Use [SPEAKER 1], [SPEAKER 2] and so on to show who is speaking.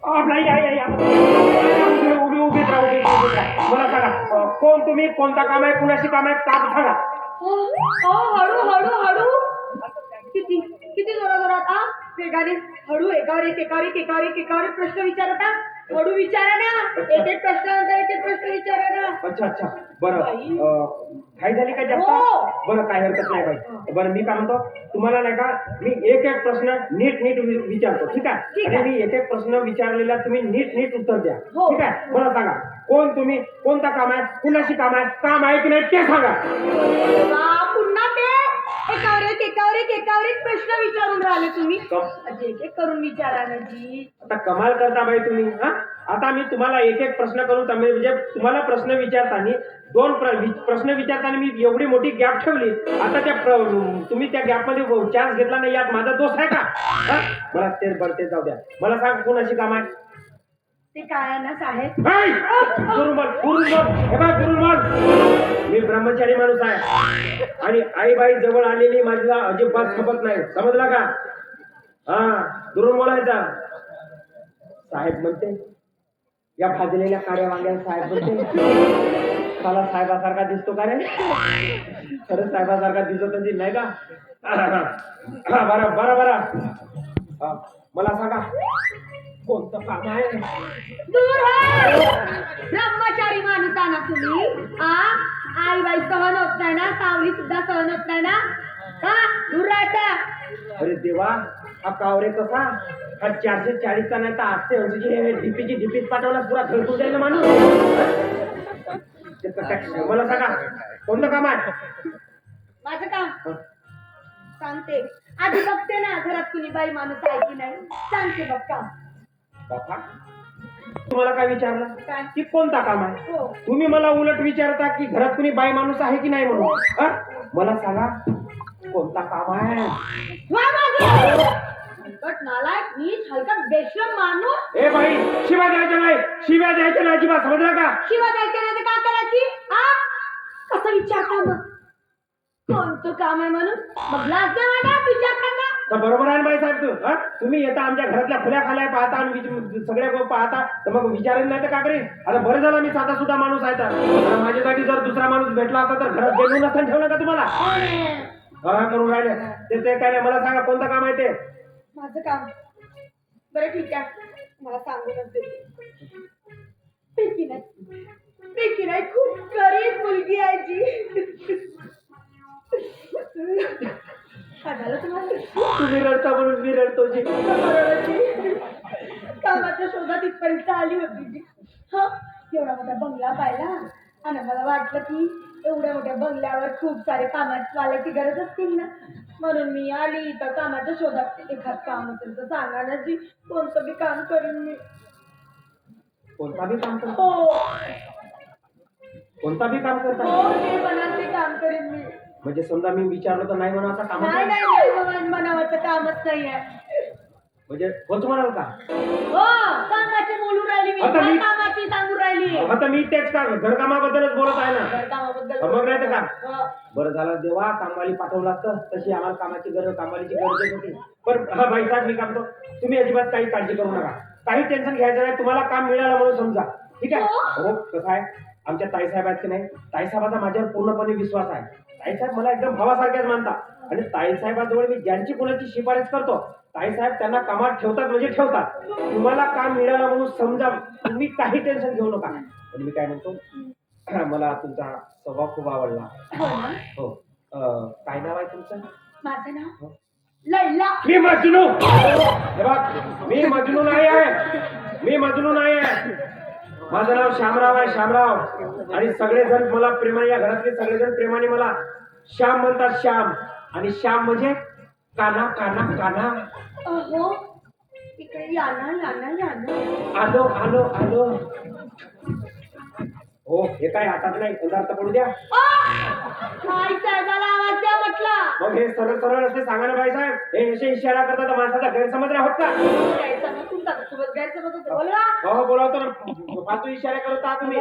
[SPEAKER 1] नाही उभीच राहा. मला सांगा कोण तुम्ही, कोणता काम आहे, कुणाशी काम आहे, काम सांगा.
[SPEAKER 2] हळू हळू हळू किती किती जोरात वेगाने हळू एकावर प्रश्न विचारता. हळू विचारा ना, एक एक प्रश्नानंतर एक एक प्रश्न विचारा ना.
[SPEAKER 1] अच्छा बरं. घाई झाली का जास्त? बरं काय हरकत नाही बाई. बरं मी काय म्हणतो, तुम्हाला नाही का मी एक एक प्रश्न नीट विचारतो, ठीक आहे? आणि मी एक एक प्रश्न विचारलेला तुम्ही नीट उत्तर द्या, ठीक आहे? मला सांगा कोण तुम्ही, कोणता काम आहे, कुणाशी काम आहे, काम आहे की नाही ते सांगा.
[SPEAKER 2] पुन्हा ते एकावर एक प्रश्न विचारून राहिले तुम्ही. एक एक करून विचारा ना जी.
[SPEAKER 1] आता कमाल करता बाई तुम्ही. आता मी तुम्हाला एक एक प्रश्न करून म्हणजे तुम्हाला प्रश्न विचारताना दोन प्रश्न विचारताना मी एवढी मोठी गॅप ठेवली. आता तुम्ही त्या गॅप मध्ये चान्स घेतला नाही, यात माझा दोष आहे का? मला ते जाऊ द्या. मला सांग कोणाशी काम आहे
[SPEAKER 2] ते काय ना साहेब?
[SPEAKER 1] मी ब्रह्मचारी माणूस आहे आणि आईबाई जवळ आलेली माझ्या अजिबात खपत नाही, समजला का? दुरून बोलायचा. साहेब म्हणते या भाजलेल्या काळ्या वांग्या साहेब म्हणते मला साहेबासारखा दिसतो का रे? खरंच साहेबासारखा दिसत नाही का? बरं मला सांगा कोणतं काम आहे?
[SPEAKER 2] दूर ब्रह्मचारी माणूस ना तुम्ही. आई बाई सहन होत नाही ना, सावली सुद्धा सहन होत नाही ना, दूर राहायचा.
[SPEAKER 1] अरे देवा, हा कावरे कसा हा 440चा नाही तर 880ची डीपीच पाठवला, पुरा धडकून जाईल माणूस. मला सांगा कोणतं काम आहे?
[SPEAKER 2] माझं काम सांगते. आधी बघते ना घरात कुणी बाई माणूस आहे की नाही, सांगते बघ काम.
[SPEAKER 1] तुम्हाला काय विचारलं की कोणता काम आहे? तुम्ही मला उलट विचारता की घरात कुणी बाई माणूस आहे की नाही म्हणून. मला सांगा कोणता काम आहे?
[SPEAKER 2] नालायक नीच हलकट बेशरम माणूस.
[SPEAKER 1] ए बाई, शिव्या द्यायच्या नाही अजिबात, समजला का?
[SPEAKER 2] शिवा द्यायच्या नाही तर काय करायची? कसं विचारता मग कोणतं काम आहे म्हणून? मग लाज नाही वाटत विचारताना?
[SPEAKER 1] बरोबर आहे बाई साहेब. तुम्ही येता आमच्या घरातल्या खुल्या खाल्या पाहता आणि सगळ्या पाहता, तर मग विचारेल नाही तर का करेल? आता बरं झालं मी साधा सुद्धा माणूस आहे. तर माझ्यासाठी जर दुसरा माणूस भेटला असता तर घरात बेलून नसताना ठेवलं का तुम्हाला? करून राहिले ते काय नाही. मला सांगा कोणतं काम आहे ते?
[SPEAKER 2] माझं काम बरं ठीक आहे, मला सांगूनच देते. पैकी नाही खूप गरीब मुलगी आहे जी.
[SPEAKER 1] तुम्ही रडता म्हणून मी रडतो जी.
[SPEAKER 2] कामाच्या शोधात इथपर्यंत आली होती जी. एवढा मोठा बंगला पाहिला आणि मला वाटलं की एवढ्या मोठ्या बंगल्यावर खूप सारे कामाची गरज असतील ना, म्हणून मी आली तर कामाच्या शोधात. एखाद काम असेल तर सांगा ना जी, कोणतं बी काम करेन मी.
[SPEAKER 1] कोणता बी काम करता?
[SPEAKER 2] हो,
[SPEAKER 1] कोणता बी काम करता?
[SPEAKER 2] हो, जे म्हणाल ते काम करेन मी.
[SPEAKER 1] म्हणजे समजा मी विचारलं तर नाही म्हणावं काम?
[SPEAKER 2] नाही म्हणावं कामच नाही आहे.
[SPEAKER 1] म्हणजे होच म्हणाल का?
[SPEAKER 2] हो, कामाची बोलू राहिली मी, कामाची सांगू राहिली.
[SPEAKER 1] आता मी तेच का घरकामाबद्दलच बोलत आहे ना.
[SPEAKER 2] घरकामाबद्दल
[SPEAKER 1] मग नाही तर का? बरं झालं देवा, कामवाली पाठवला असतं. तशी आम्हाला कामाची गरज होती. पण भाई साहेब मी काम करतो, तुम्ही अजिबात काही काळजी करू नका, काही टेन्शन घ्यायचं नाही. तुम्हाला काम मिळालं म्हणून समजा, ठीक आहे? हो, कसं आहे आमच्या ताईसाहेब आहेत की नाही, ताईसाहेबाचा माझ्यावर पूर्णपणे विश्वास आहे. ताईसाहेब मला एकदम भावासारख्याच मानतात आणि ताईसाहेबाजवळ मी ज्यांची कोणाची शिफारस करतो, ताईसाहेब त्यांना कामात ठेवतात म्हणजे ठेवतात. तुम्हाला काम मिळालं म्हणून समजा, तुम्ही काही टेन्शन घेऊ नका. पण मी काय म्हणतो, मला तुमचा स्वभाव खूप आवडला. हो, काय नाव आहे तुमचं?
[SPEAKER 2] माझं नाव लैला.
[SPEAKER 1] मी मजनू. मी मजनू नाही आहे. माझं नाव शामराव आहे, शामराव. आणि सगळेजण मला प्रेमाने, या घरातले सगळेजण प्रेमाने मला श्याम म्हणतात, श्याम. आणि श्याम म्हणजे काना काना काना.
[SPEAKER 2] हो, इकडे याना.
[SPEAKER 1] आलो. हो, हे काय हातात नाही, पदार्थ पडू द्या.
[SPEAKER 2] काय साहेबाला आवाज द्या म्हटलं.
[SPEAKER 1] मग हे सरळ असे सांगा ना बाई साहेब. हे असे इशारा करतात माणसाचा गैरसमज नाही होत का?
[SPEAKER 2] गैरसमज बोला.
[SPEAKER 1] हो, बोलावतो ना. फालतू इशारा करता तुम्ही.